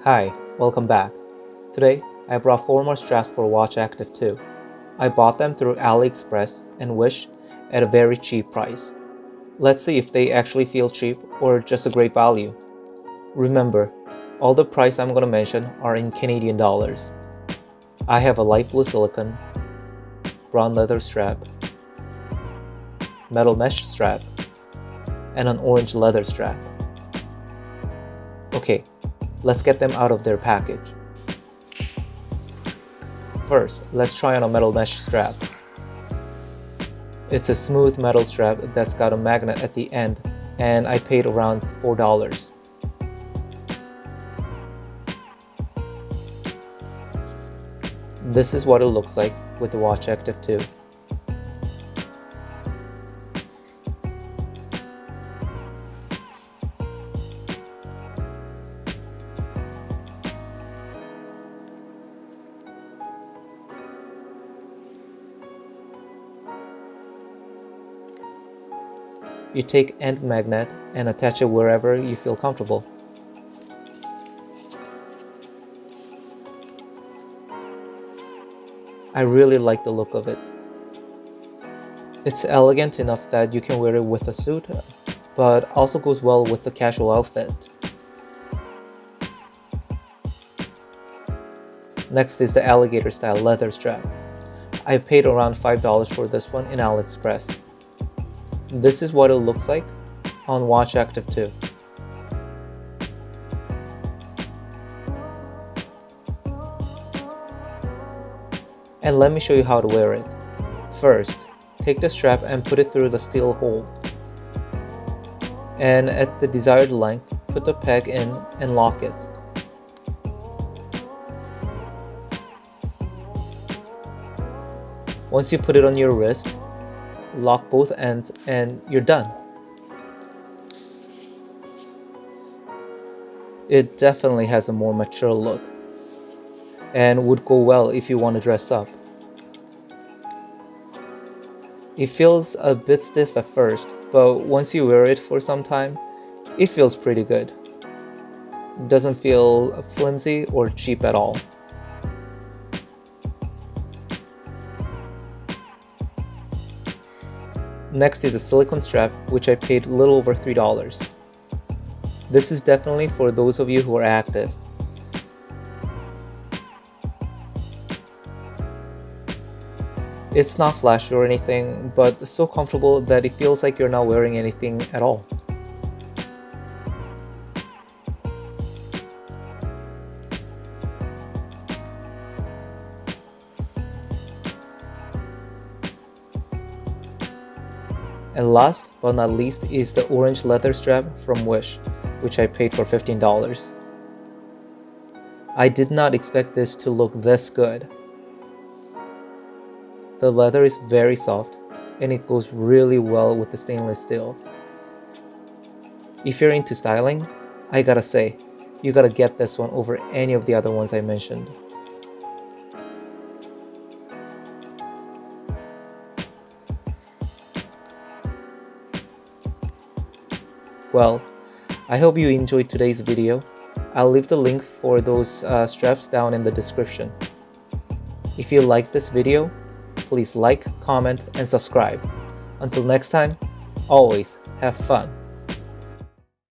Hi, welcome back. Today, I brought 4 more straps for Watch Active 2. I bought them through AliExpress and Wish at a very cheap price. Let's see if they actually feel cheap or just a great value. Remember, all the price I'm going to mention are in Canadian dollars. I have a light blue silicone, brown leather strap, metal mesh strap, and an orange leather strap. Okay, let's get them out of their package. First, let's try on a metal mesh strap. It's a smooth metal strap that's got a magnet at the end, and I paid around $4. This is what it looks like with the Watch Active 2. You take end magnet and attach it wherever you feel comfortable. I really like the look of it. It's elegant enough that you can wear it with a suit, but also goes well with the casual outfit. Next is the alligator style leather strap. I paid around $5 for this one in AliExpress. This is what it looks like on Watch Active 2. And let me show you how to wear it. First, take the strap and put it through the steel hole. And at the desired length, put the peg in and lock it. Once you put it on your wrist, lock both ends and you're done. It definitely has a more mature look and would go well if you want to dress up. It feels a bit stiff at first, but once you wear it for some time, it feels pretty good. It doesn't feel flimsy or cheap at all. Next is a silicone strap, which I paid a little over $3. This is definitely for those of you who are active. It's not flashy or anything, but so comfortable that it feels like you're not wearing anything at all. And last but not least is the orange leather strap from Wish, which I paid for $15. I did not expect this to look this good. The leather is very soft and it goes really well with the stainless steel. If you're into styling, I gotta say, you gotta get this one over any of the other ones I mentioned. Well, I hope you enjoyed today's video. I'll leave the link for those straps down in the description. If you liked this video, please like, comment, and subscribe. Until next time, always have fun.